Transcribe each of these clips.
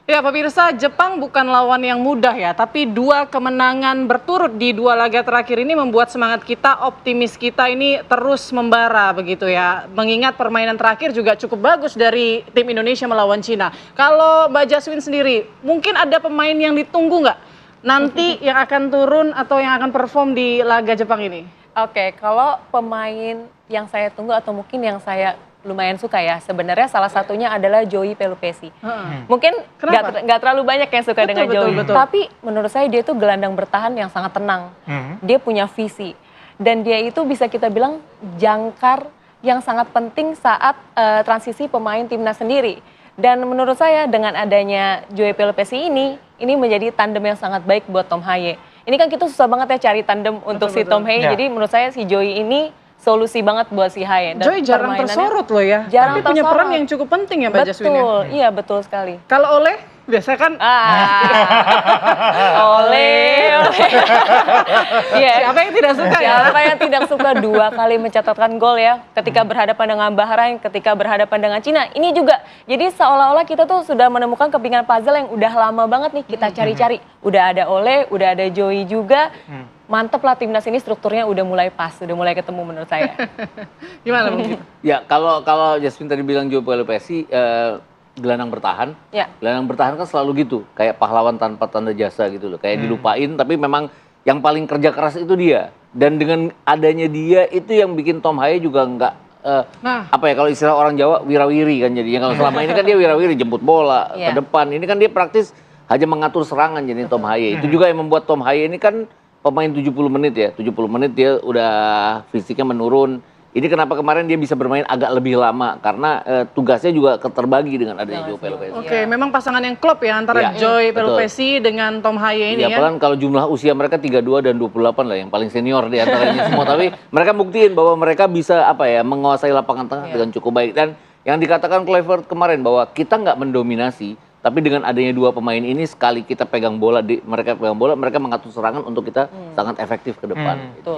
Ya, pemirsa, Jepang bukan lawan yang mudah ya, tapi dua kemenangan berturut di dua laga terakhir ini membuat semangat kita, optimis kita ini terus membara begitu ya. Mengingat permainan terakhir juga cukup bagus dari tim Indonesia melawan Cina. Kalau Mbak Jasmine sendiri, mungkin ada pemain yang ditunggu nggak nanti yang akan turun atau yang akan perform di laga Jepang ini? Oke, kalau pemain yang saya tunggu atau mungkin yang saya lumayan suka ya, sebenarnya salah satunya adalah Joey Pelupesi. Mungkin nggak terlalu banyak yang suka dengan Joey, tapi menurut saya dia itu gelandang bertahan yang sangat tenang. Dia punya visi dan dia itu bisa kita bilang jangkar yang sangat penting saat transisi pemain timnas sendiri. Dan menurut saya dengan adanya Joey Pelupesi ini menjadi tandem yang sangat baik buat Tom Haye. Ini kan kita susah banget ya cari tandem untuk si Tom Haye, jadi menurut saya si Joey ini solusi banget buat si Haye. Joy jarang tersorot loh ya, tapi punya peran yang cukup penting ya Mbak Jasmine. Betul, iya betul sekali. Kalau Oleh, biasa kan Oleh. Siapa yang tidak suka ya? Siapa yang tidak suka 2 kali mencatatkan gol ya, ketika berhadapan dengan Bahrain, ketika berhadapan dengan Cina. Ini juga, jadi seolah-olah kita tuh sudah menemukan kepingan puzzle yang udah lama banget nih kita cari-cari. Udah ada Oleh, udah ada Joey juga. Mantep lah timnas ini, strukturnya udah mulai pas, udah mulai ketemu menurut saya. Gimana mungkin? Ya kalau Jasmine tadi bilang Joey Pelupesi gelandang bertahan, gelandang bertahan kan selalu gitu, kayak pahlawan tanpa tanda jasa gitu loh, kayak dilupain tapi memang yang paling kerja keras itu dia. Dan dengan adanya dia itu yang bikin Tom Haye juga nggak apa ya, kalau istilah orang Jawa wirawiri kan jadinya. Kalau selama ini kan dia wirawiri jemput bola ke depan, ini kan dia praktis hanya mengatur serangan jadi Tom Haye. Itu juga yang membuat Tom Haye ini kan pemain 70 menit ya, 70 menit dia udah fisiknya menurun. Ini kenapa kemarin dia bisa bermain agak lebih lama, karena tugasnya juga terbagi dengan adanya Joey Pelupesi. Oke, memang pasangan yang klop ya antara Joey Pelupesi dengan Tom Haye ini ya. Apalagi kalau jumlah usia mereka 32 dan 28 lah, yang paling senior di antaranya semua. Tapi mereka buktiin bahwa mereka bisa menguasai lapangan tengah dengan cukup baik. Dan yang dikatakan Kluivert kemarin bahwa kita nggak mendominasi, tapi dengan adanya 2 pemain ini, sekali kita pegang bola, mereka pegang bola, mereka mengatur serangan untuk kita sangat efektif ke depan. Gitu.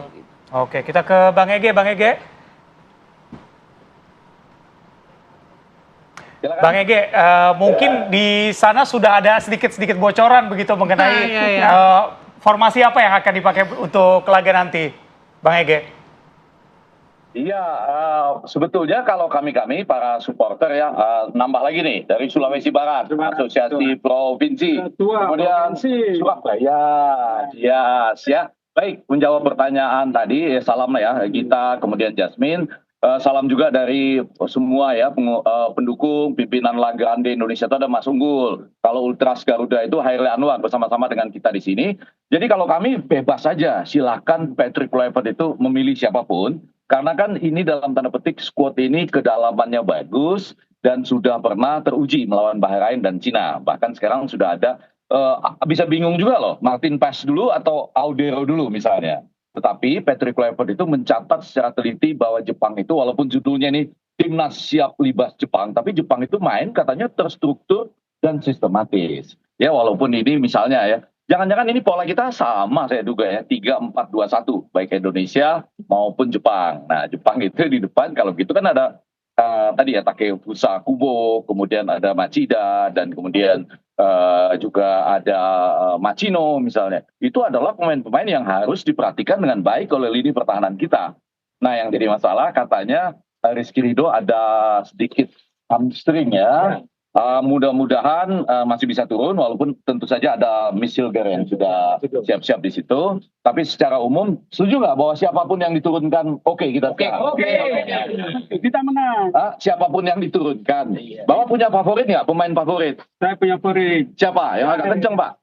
Oke, kita ke Bang Ege. Bang Ege, mungkin di sana sudah ada sedikit bocoran begitu mengenai formasi apa yang akan dipakai untuk laga nanti, Bang Ege? Iya, sebetulnya kalau kami para supporter ya, nambah lagi nih dari Sulawesi Barat, Asosiasi Provinsi, kemudian Surabaya, ya. Baik, menjawab pertanyaan tadi, salam lah ya Gita, kemudian Jasmine. Salam juga dari semua ya pendukung pimpinan La Grande Indonesia itu ada Mas Unggul. Kalau Ultras Garuda itu Hairil Anwar bersama-sama dengan kita di sini. Jadi kalau kami bebas saja, silakan Patrick Kluivert itu memilih siapapun. Karena kan ini dalam tanda petik squad ini kedalamannya bagus dan sudah pernah teruji melawan Bahrain dan Cina. Bahkan sekarang sudah ada, bisa bingung juga loh, Martin Paes dulu atau Audero dulu misalnya. Tetapi Patrick Kluivert itu mencatat secara teliti bahwa Jepang itu walaupun judulnya ini Timnas Siap Libas Jepang, tapi Jepang itu main katanya terstruktur dan sistematis. Ya walaupun ini misalnya ya, jangan-jangan ini pola kita sama saya duga ya, 3-4-2-1 baik Indonesia maupun Jepang. Nah Jepang itu di depan kalau gitu kan ada tadi ya Takefusa Kubo, kemudian ada Machida, dan kemudian juga ada Machino misalnya. Itu adalah pemain-pemain yang harus diperhatikan dengan baik oleh lini pertahanan kita. Nah yang jadi masalah katanya Rizky Ridho ada sedikit hamstring ya. Mudah-mudahan masih bisa turun, walaupun tentu saja ada Michel Gere yang sudah siap-siap di situ. Tapi secara umum setuju nggak bahwa siapapun yang diturunkan kita menang. Siapapun yang diturunkan. Bapak punya favorit nggak, pemain favorit? Saya punya favorit. Siapa yang agak kenceng Pak?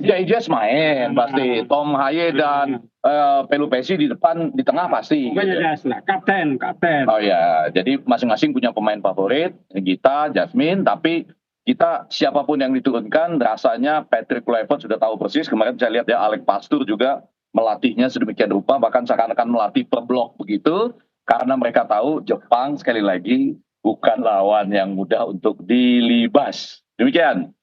Jais main pasti. Tom Haye dan Pelupesi di depan, di tengah pasti. Kapten. Oh ya, jadi masing-masing punya pemain favorit. Kita, Jasmine, tapi kita siapapun yang diturunkan, rasanya Patrick Kluivert sudah tahu persis. Kemarin saya lihat ya, Alex Pastur juga melatihnya sedemikian rupa, bahkan seakan-akan melatih per blok begitu, karena mereka tahu Jepang sekali lagi bukan lawan yang mudah untuk dilibas. Demikian.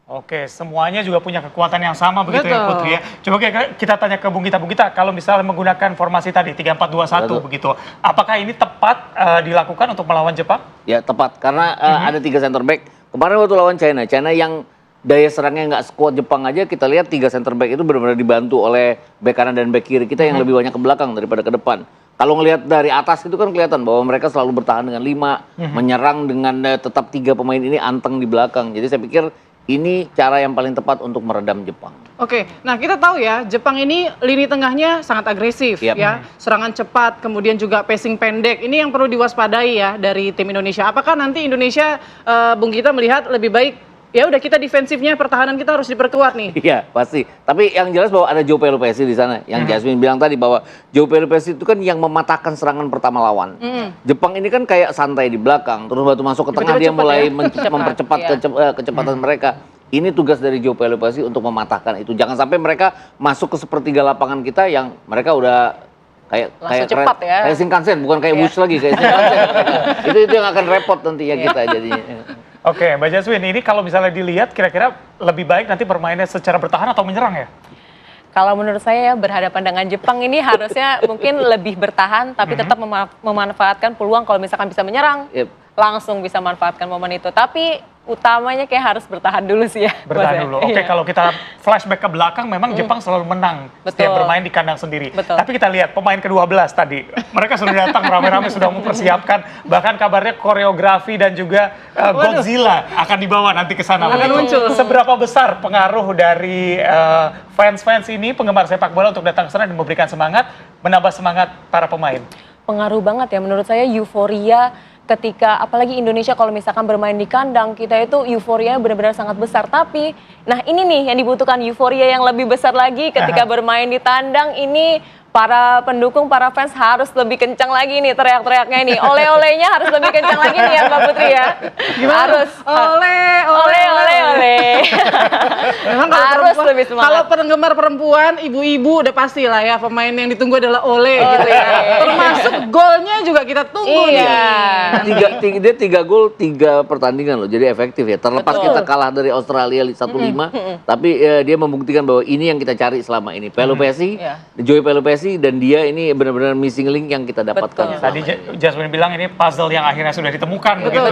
Oke, semuanya juga punya kekuatan yang sama begitu ya Putri ya. Coba kita tanya ke Bung Gita, kalau misalnya menggunakan formasi tadi 3-4-2-1 begitu, apakah ini tepat dilakukan untuk melawan Jepang? Ya tepat, karena ada 3 center back. Kemarin waktu lawan China yang daya serangnya nggak sekuat Jepang aja, kita lihat 3 center back itu benar-benar dibantu oleh bek kanan dan bek kiri kita yang lebih banyak ke belakang daripada ke depan. Kalau ngelihat dari atas itu kan kelihatan bahwa mereka selalu bertahan dengan 5, menyerang dengan tetap 3 pemain ini anteng di belakang. Jadi saya pikir ini cara yang paling tepat untuk meredam Jepang. Oke, nah kita tahu ya, Jepang ini lini tengahnya sangat agresif ya, serangan cepat, kemudian juga passing pendek. Ini yang perlu diwaspadai ya dari tim Indonesia. Apakah nanti Indonesia, Bung Gita melihat lebih baik ya udah kita defensifnya, pertahanan kita harus diperkuat nih? Iya pasti. Tapi yang jelas bahwa ada Joe Pelupessy di sana. Yang Jasmine bilang tadi bahwa Joe Pelupessy itu kan yang mematahkan serangan pertama lawan. Jepang ini kan kayak santai di belakang, terus waktu masuk ke tengah dia mulai mempercepat kecepatan mereka. Ini tugas dari Joe Pelupessy untuk mematahkan itu. Jangan sampai mereka masuk ke sepertiga lapangan kita yang mereka udah kayak cepat ya. Kayak Shinkansen, bukan kayak Wush lagi, kayak Shinkansen. itu yang akan repot nanti ya kita jadinya. Oke, Mbak Jasmine, ini kalau misalnya dilihat kira-kira lebih baik nanti bermainnya secara bertahan atau menyerang ya? Kalau menurut saya berhadapan dengan Jepang ini harusnya mungkin lebih bertahan tapi tetap memanfaatkan peluang kalau misalkan bisa menyerang. Langsung bisa manfaatkan momen itu. Tapi utamanya kayak harus bertahan dulu sih ya. Bertahan dulu. Oke, kalau kita flashback ke belakang memang Jepang selalu menang setiap bermain di kandang sendiri. Tapi kita lihat pemain ke-12 tadi. Mereka sudah datang rame-rame sudah mempersiapkan. Bahkan kabarnya koreografi dan juga Godzilla akan dibawa nanti ke sana. Seberapa besar pengaruh dari fans-fans ini, penggemar sepak bola untuk datang ke sana dan memberikan semangat, menambah semangat para pemain? Pengaruh banget ya menurut saya, euforia ketika apalagi Indonesia kalau misalkan bermain di kandang kita itu euforianya benar-benar sangat besar. Tapi nah ini nih yang dibutuhkan, euforia yang lebih besar lagi ketika bermain di tandang. Ini para pendukung, para fans harus lebih kencang lagi nih teriak-teriaknya ini. Ole-olenya harus lebih kencang lagi nih ya Mbak Putri ya. Gimana? Harus. Ole. Memang harus lebih semangat. Kalau penggemar perempuan, ibu-ibu udah pasti lah ya pemain yang ditunggu adalah Ole gitu ya. Termasuk golnya juga kita tunggu nih. Dia 3 gol 3 pertandingan loh, jadi efektif ya. Terlepas kita kalah dari Australia 1-5, tapi dia membuktikan bahwa ini yang kita cari selama ini. Pelupessy, Joe Pelupessy, dan dia ini benar-benar missing link yang kita dapatkan. Tadi Jasmine bilang ini puzzle yang akhirnya sudah ditemukan. Betul,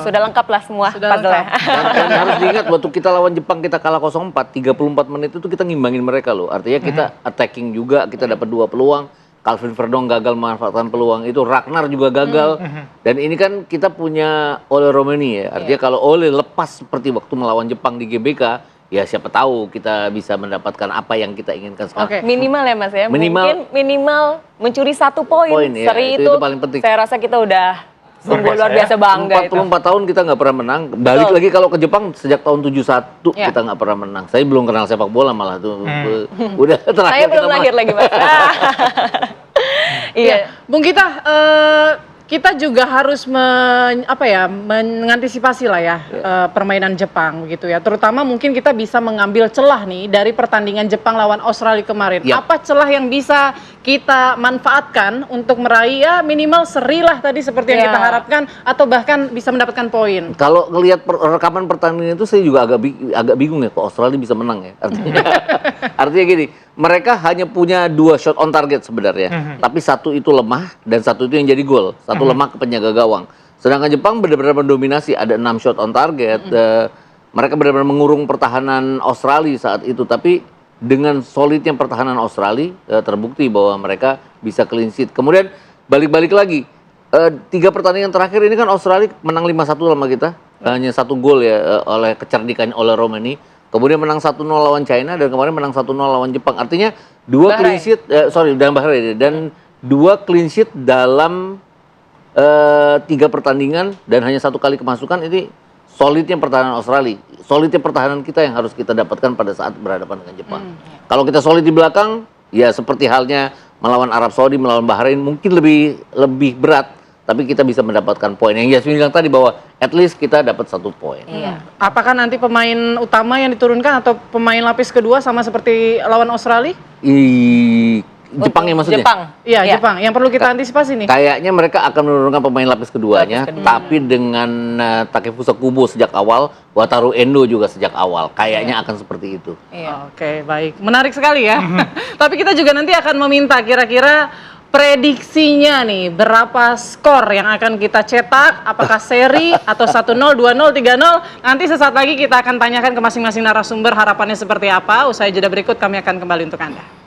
sudah lengkap lah semua puzzle-nya. Dan harus diingat waktu kita lawan Jepang kita kalah 0-4, 34 menit itu kita ngimbangin mereka loh. Artinya kita attacking juga, kita dapat 2 peluang. Calvin Verdong gagal memanfaatkan peluang itu, Ragnar juga gagal. Dan ini kan kita punya Ole Romani ya. Artinya kalau Ole lepas seperti waktu melawan Jepang di GBK, ya siapa tahu kita bisa mendapatkan apa yang kita inginkan sekarang. Minimal ya Mas ya. Minimal mencuri 1 poin. Ya, Seri itu paling penting. Saya rasa kita udah sungguh luar biasa bangga. 44 tahun kita nggak pernah menang. Balik lagi kalau ke Jepang sejak tahun 71 kita nggak pernah menang. Saya belum kenal sepak bola malah tuh. Udah terakhir saya belum lahir lagi Mas. Iya, Bung Gita, kita juga harus mengantisipasi lah ya permainan Jepang begitu ya. Terutama mungkin kita bisa mengambil celah nih dari pertandingan Jepang lawan Australia kemarin. Apa celah yang bisa kita manfaatkan untuk meraih ya minimal seri lah tadi seperti yang kita harapkan, atau bahkan bisa mendapatkan poin? Kalau ngelihat rekaman pertandingan itu saya juga agak bingung ya kok Australia bisa menang ya. Artinya gini, mereka hanya punya 2 shot on target sebenarnya, tapi 1 itu lemah dan 1 itu yang jadi gol. 1 lemah ke penjaga gawang. Sedangkan Jepang benar-benar mendominasi, ada 6 shot on target. Mereka benar-benar mengurung pertahanan Australia saat itu, tapi dengan solidnya pertahanan Australia terbukti bahwa mereka bisa clean sheet. Kemudian balik-balik lagi, 3 pertandingan terakhir ini kan Australia menang 5-1 sama kita, hanya 1 gol ya oleh kecerdikan oleh Romani. Kemudian menang 1-0 lawan China dan kemarin menang 1-0 lawan Jepang. Artinya 2 clean sheet, dan Bahrain, dan 2 clean sheet dalam 3 pertandingan dan hanya 1 kali kemasukan. Ini solidnya pertahanan Australia, solidnya pertahanan kita yang harus kita dapatkan pada saat berhadapan dengan Jepang. Kalau kita solid di belakang, ya seperti halnya melawan Arab Saudi, melawan Bahrain, mungkin lebih berat, tapi kita bisa mendapatkan poin. Yang Yasmin bilang tadi bahwa at least kita dapat 1 poin. Apakah nanti pemain utama yang diturunkan atau pemain lapis kedua sama seperti lawan Australia? Jepang ya maksudnya? Iya, Jepang. Yang perlu kita antisipasi nih. Kayaknya mereka akan menurunkan pemain lapis keduanya, tapi dengan Takefusa Kubo sejak awal, Wataru Endo juga sejak awal. Kayaknya akan seperti itu. Oke, baik. Menarik sekali ya. Tapi kita juga nanti akan meminta kira-kira Prediksinya nih, berapa skor yang akan kita cetak? Apakah seri atau 1-0, 2-0, 3-0? Nanti sesaat lagi kita akan tanyakan ke masing-masing narasumber harapannya seperti apa. Usai jeda berikut kami akan kembali untuk Anda.